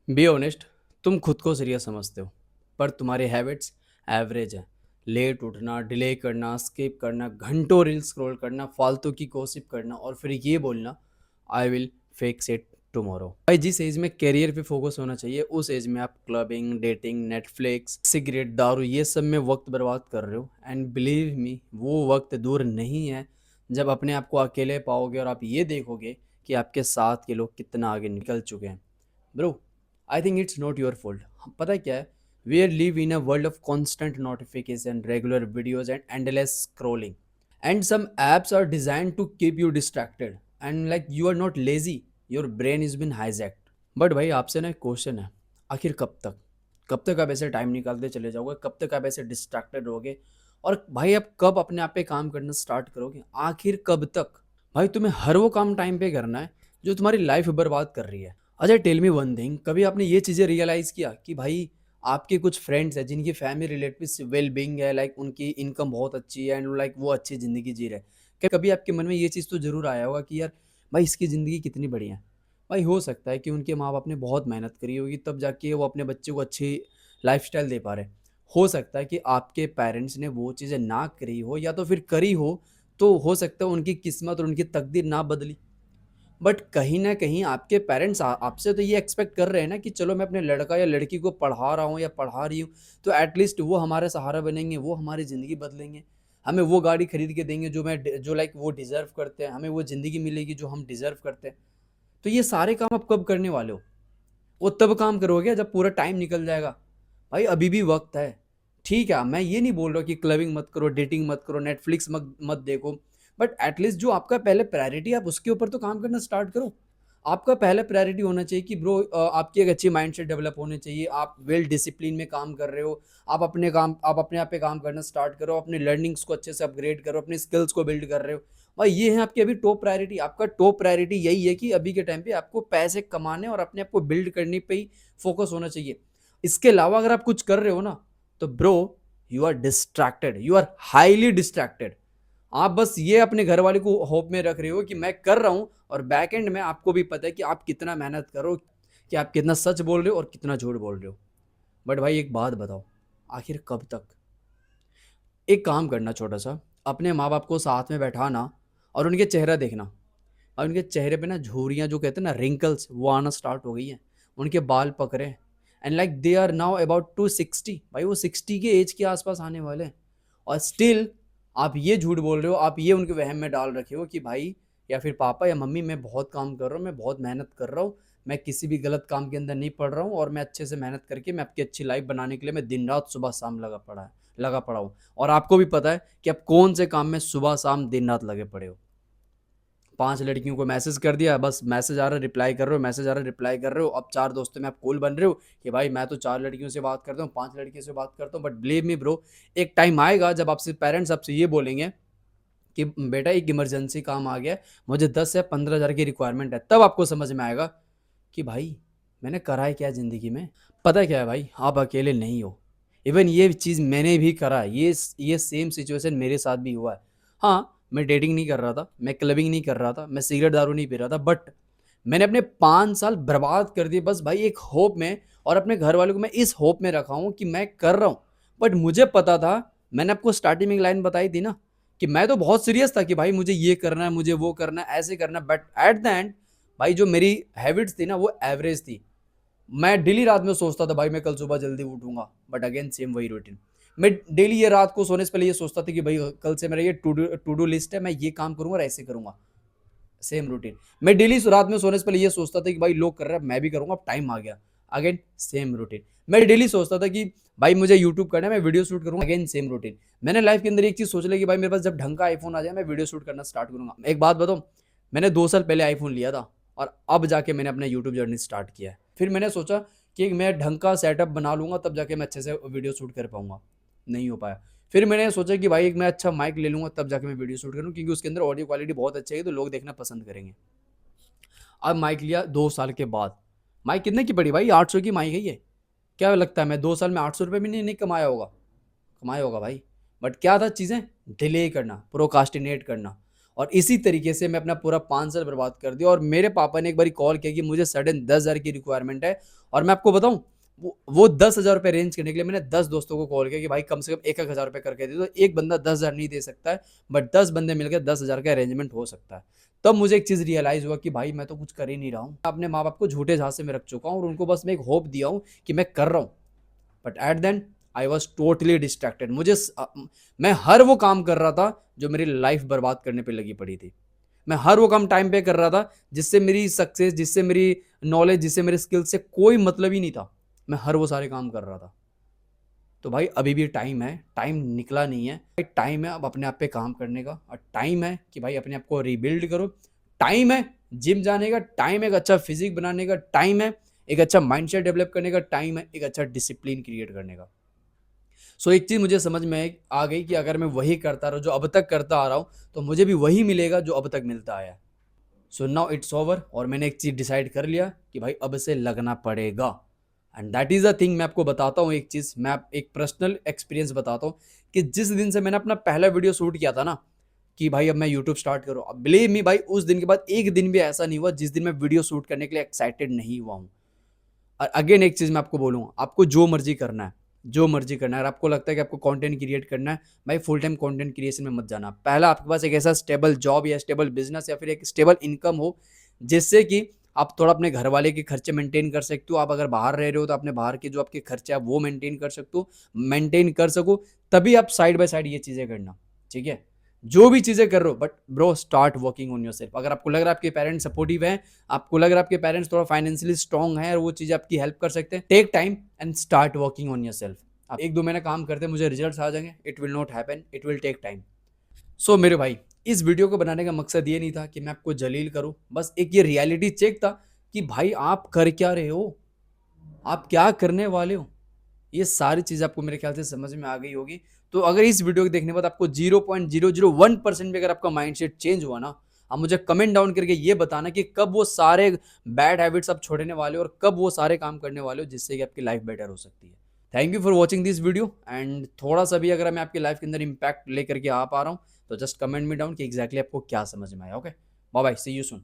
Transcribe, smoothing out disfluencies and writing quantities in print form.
Be honest, तुम खुद को सीरियस समझते हो, पर तुम्हारे हैबिट्स एवरेज हैं। लेट उठना, डिले करना, स्किप करना, घंटों रील स्क्रॉल करना, फालतू की गॉसिप करना और फिर ये बोलना I will fix it tomorrow. भाई, जिस एज में करियर पे फोकस होना चाहिए उस एज में आप क्लबिंग, डेटिंग, नेटफ्लिक्स, सिगरेट, दारू ये सब में वक्त बर्बाद कर रहे हो। एंड बिलीव मी, वो वक्त दूर नहीं है जब अपने आप को अकेले पाओगे और आप ये देखोगे कि आपके साथ के लोग कितना आगे निकल चुके हैं। Bro, I think it's not your fault. पता है क्या है, we are live in a world of constant notification, regular videos and endless scrolling, and some apps are designed to keep you distracted, and like you are not lazy, your brain has been hijacked. But भाई, आपसे ना एक question है, आखिर कब तक आप ऐसे टाइम निकालते चले जाओगे? कब तक आप ऐसे डिस्ट्रैक्टेड रहोगे? और भाई, आप कब अपने आप पे काम करना स्टार्ट करोगे? आखिर कब तक? भाई, तुम्हें हर वो काम टाइम पे करना है जो तुम्हारी लाइफ बर्बाद कर रही है। अच्छा, टेल मी वन थिंग, कभी आपने ये चीज़ें रियलाइज़ किया कि भाई आपके कुछ फ्रेंड्स हैं जिनकी फैमिली रिलेटिव्स वेल बीइंग है, लाइक उनकी इनकम बहुत अच्छी है एंड लाइक वो अच्छी ज़िंदगी जी रहे हैं। क्या कभी आपके मन में ये चीज़ तो ज़रूर आया होगा कि यार भाई, इसकी ज़िंदगी कितनी बढ़िया है। भाई, हो सकता है कि उनके माँ बाप ने बहुत मेहनत करी होगी तब जाके वो अपने बच्चे को अच्छी लाइफस्टाइल दे पा रहे हैं। हो सकता है कि आपके पेरेंट्स ने वो चीज़ें ना करी हो, या तो फिर करी हो हो सकता है उनकी किस्मत और उनकी तकदीर ना बदली। बट कहीं न कहीं आपके पेरेंट्स आपसे तो ये एक्सपेक्ट कर रहे हैं ना कि चलो, मैं अपने लड़का या लड़की को पढ़ा रहा हूँ या पढ़ा रही हूँ, तो एट लीस्ट वो हमारा सहारा बनेंगे, वो हमारी ज़िंदगी बदलेंगे। हमें वो गाड़ी खरीद के देंगे जो लाइक वो डिज़र्व करते हैं, हमें वो ज़िंदगी मिलेगी जो हम डिज़र्व करते हैं। तो ये सारे काम आप कब करने वाले हो? वो तब काम करोगे जब पूरा टाइम निकल जाएगा। भाई, अभी भी वक़्त है। ठीक है, मैं ये नहीं बोल रहा कि क्लबिंग मत करो, डेटिंग मत करो, नेटफ्लिक्स मत मत देखो। बट एट लीस्ट जो आपका पहले प्रायोरिटी है, आप उसके ऊपर तो काम करना स्टार्ट करो। आपका पहला प्रायोरिटी होना चाहिए कि ब्रो, आपकी एक अच्छी माइंडसेट डेवलप होनी चाहिए। आप वेल डिसिप्लिन में काम कर रहे हो। आप अपने आप पे काम करना स्टार्ट करो, अपने लर्निंग्स को अच्छे से अपग्रेड करो, अपनी स्किल्स को बिल्ड कर रहे हो। भाई, ये है आपकी अभी टॉप प्रायोरिटी। आपका टॉप प्रायोरिटी यही है कि अभी के टाइम पे आपको पैसे कमाने और अपने आप को बिल्ड करने पे ही फोकस होना चाहिए। इसके अलावा अगर आप कुछ कर रहे हो ना, तो bro, you are distracted, you are highly distracted. आप बस ये अपने घर वाले को होप में रख रहे हो कि मैं कर रहा हूं, और बैक एंड में आपको भी पता है कि आप कितना मेहनत करो, कि आप कितना सच बोल रहे हो और कितना झूठ बोल रहे हो। बट भाई, एक बात बताओ, आखिर कब तक? एक काम करना छोटा सा, अपने माँ बाप को साथ में बैठाना और उनके चेहरा देखना, और उनके चेहरे पे ना झुर्रियाँ, जो कहते हैं ना रिंकल्स, वो आना स्टार्ट हो गई हैं। उनके बाल पक रहे हैं, and like they are now about to 60। भाई, वो 60 के एज के आसपास आने वाले हैं, और स्टिल आप ये झूठ बोल रहे हो, आप ये उनके वहम में डाल रखे हो कि भाई या फिर पापा या मम्मी, मैं बहुत काम कर रहा हूँ, मैं बहुत मेहनत कर रहा हूँ, मैं किसी भी गलत काम के अंदर नहीं पड़ रहा हूँ, और मैं अच्छे से मेहनत करके मैं आपकी अच्छी लाइफ बनाने के लिए मैं दिन रात सुबह शाम लगा पड़ा हूँ। और आपको भी पता है कि आप कौन से काम में सुबह शाम दिन रात लगे पड़े हो। 5 लड़कियों को मैसेज कर दिया, बस मैसेज आ रहा है रिप्लाई कर रहे हो, मैसेज आ रहा है रिप्लाई कर रहे हो। अब 4 दोस्तों में आप कूल बन रहे हो कि भाई मैं तो 4 लड़कियों से बात करता हूँ, 5 लड़कियों से बात करता हूँ। बट बिलीव मी ब्रो, एक टाइम आएगा जब आपसे पेरेंट्स आपसे ये बोलेंगे कि बेटा, एक इमरजेंसी काम आ गया है, मुझे 10 से 15,000 की रिक्वायरमेंट है। तब आपको समझ में आएगा कि भाई मैंने करा है क्या ज़िंदगी में। पता है क्या है भाई, आप अकेले नहीं हो। इवन ये चीज़ मैंने भी करा है, ये सेम सिचुएशन मेरे साथ भी हुआ है। हाँ, मैं डेटिंग नहीं कर रहा था, मैं क्लबिंग नहीं कर रहा था, मैं सिगरेट दारू नहीं पी रहा था, बट मैंने अपने 5 साल बर्बाद कर दिए बस भाई एक होप में, और अपने घर वालों को मैं इस होप में रखा हूँ कि मैं कर रहा हूँ। बट मुझे पता था, मैंने आपको स्टार्टिंग में एक लाइन बताई थी ना, कि मैं तो बहुत सीरियस था कि भाई मुझे ये करना है, मुझे वो करना है, ऐसे करना है। बट एट द एंड भाई, जो मेरी हैबिट्स थी ना, वो एवरेज थी। मैं डेली रात में सोचता था भाई मैं कल सुबह जल्दी उठूंगा, बट अगेन सेम वही रूटीन। मैं डेली ये रात को सोने से पहले ये सोचता था कि भाई कल से मेरा ये टू डू लिस्ट है, मैं ये काम करूंगा और ऐसे करूंगा। Same routine. मैं डेली रात में सोने से पहले ये सोचता था कि भाई लोग कर रहे हैं, मैं भी करूंगा, अब टाइम आ गया। Again same routine. मैं डेली सोचता था कि भाई मुझे यूट्यूब करना है, मैं वीडियो शूट करूंगा, अगेन सेम रूटीन। मैंने लाइफ के अंदर एक चीज सोच ली कि भाई मेरे पास जब ढंग का आईफोन आ जाए, मैं वीडियो शूट करना स्टार्ट करूंगा। एक बात बताऊं, मैंने 2 साल पहले आईफोन लिया था, और अब जाके मैंने अपना यूट्यूब जर्नी स्टार्ट किया है। फिर मैंने सोचा कि मैं ढंग का सेटअप बना लूंगा, तब जाके मैं अच्छे से वीडियो शूट कर पाऊंगा। नहीं हो पाया। फिर मैंने सोचा कि भाई एक मैं अच्छा माइक ले लूंगा, तब जाके मैं वीडियो शूट करूँ, क्योंकि उसके अंदर ऑडियो क्वालिटी बहुत अच्छी है तो लोग देखना पसंद करेंगे। अब माइक लिया 2 साल के बाद। माइक कितने की पड़ी भाई? 800 की माइक है ये। क्या लगता है मैं 2 साल में 800 रुपये भी नहीं कमाया होगा? कमाया होगा भाई। बट क्या था चीज़ें? डिले करना, प्रोकास्टिनेट करना। और इसी तरीके से मैं अपना पूरा 5 साल बर्बाद कर दिया। और मेरे पापा ने एक बारी कॉल किया कि मुझे सडन 10,000 की रिक्वायरमेंट है। और मैं आपको बताऊं, वो 10,000 रुपये अरेंज करने के लिए मैंने 10 दोस्तों को कॉल किया कि भाई कम से कम 1,000 रुपये करके दे दो। एक बंदा 10,000 नहीं दे सकता है, बट 10 बंदे मिलकर 10,000 का अरेंजमेंट हो सकता है। तब मुझे एक चीज़ रियलाइज़ हुआ कि भाई मैं तो कुछ कर ही नहीं रहा हूँ, अपने माँ बाप को झूठे झांसे में रख चुका हूँ और उनको बस मैं एक होप दिया हूँ कि मैं कर रहा हूँ। But at then I was totally distracted. मैं हर वो काम कर रहा था जो मेरी लाइफ बर्बाद करने पे लगी पड़ी थी। मैं हर वो काम टाइम पे कर रहा था जिससे मेरी सक्सेस, जिससे मेरी नॉलेज, जिससे मेरे स्किल से कोई मतलब ही नहीं था। मैं हर वो सारे काम कर रहा था। तो भाई अभी भी टाइम है, टाइम निकला नहीं है भाई। टाइम है अब अपने आप पे काम करने का, और टाइम है कि भाई अपने आप को रिबिल्ड करो। टाइम है जिम जाने का, टाइम है एक अच्छा फिजिक बनाने का, टाइम है एक अच्छा माइंडसेट डेवलप करने का, टाइम है एक अच्छा डिसिप्लिन क्रिएट करने का। सो एक चीज़ मुझे समझ में आ गई कि अगर मैं वही करता रहा जो अब तक करता आ रहा हूँ, तो मुझे भी वही मिलेगा जो अब तक मिलता आया है। सो नाउ इट्स ओवर, और मैंने एक चीज़ डिसाइड कर लिया कि भाई अब से लगना पड़ेगा। And that is a thing. मैं आपको बताता हूँ एक चीज़, मैं एक पर्सनल एक्सपीरियंस बताता हूँ कि जिस दिन से मैंने अपना पहला वीडियो शूट किया था ना कि भाई अब मैं यूट्यूब स्टार्ट करूँ, अब बिलीव मी भाई उस दिन के बाद एक दिन भी ऐसा नहीं हुआ जिस दिन मैं वीडियो शूट करने के लिए एक्साइटेड नहीं हुआ हूँ। और अगेन एक चीज़ मैं आपको बोलूँगा, आपको जो मर्जी करना है, जो मर्जी करना है। अगर आपको लगता है कि आपको कंटेंट क्रिएट करना है, भाई फुल टाइम कंटेंट क्रिएशन में मत जाना। पहला आपके पास एक ऐसा स्टेबल जॉब या स्टेबल बिजनेस या फिर एक स्टेबल इनकम हो, जिससे कि आप थोड़ा अपने घर वाले के खर्चे मेंटेन कर सकते हो। आप अगर बाहर रह रहे हो तो अपने बाहर के जो आपके खर्चे हैं वो मेंटेन कर सको, तभी आप साइड बाय साइड ये चीज़ें करना। ठीक है, जो भी चीज़ें कर रहे हो, but bro start working on yourself. अगर आपको लग रहा है आपके पेरेंट्स सपोर्टिव हैं, आपको लग रहा है आपके पेरेंट्स थोड़ा फाइनेंशियली स्ट्रांग है और वो चीज़ें आपकी हेल्प कर सकते हैं, take time and start working on yourself. आप 1-2 महीने काम करते हैं, मुझे रिजल्ट्स आ जाएंगे। It will not happen, it will take time. So मेरे भाई, इस वीडियो को बनाने का मकसद ये नहीं था कि मैं आपको जलील करूं, बस एक ये रियलिटी चेक था कि भाई आप कर क्या रहे हो, आप क्या करने वाले हो। ये सारी चीज़ आपको मेरे ख्याल से समझ में आ गई होगी। तो अगर इस वीडियो को देखने के बाद आपको 0.001% भी अगर आपका माइंडसेट चेंज हुआ ना, आप मुझे कमेंट डाउन करके ये बताना कि कब वो सारे बैड हैबिट्स आप छोड़ने वाले हो और कब वो सारे काम करने वाले हो जिससे कि आपकी लाइफ बेटर हो सकती है। Thank you for watching this video. And थोड़ा सा भी अगर मैं आपकी लाइफ के अंदर इम्पैक्ट लेकर के आ पा रहा हूँ, तो जस्ट कमेंट मी डाउन कि एग्जैक्टली आपको क्या समझ में आया। Okay, bye bye, see you soon.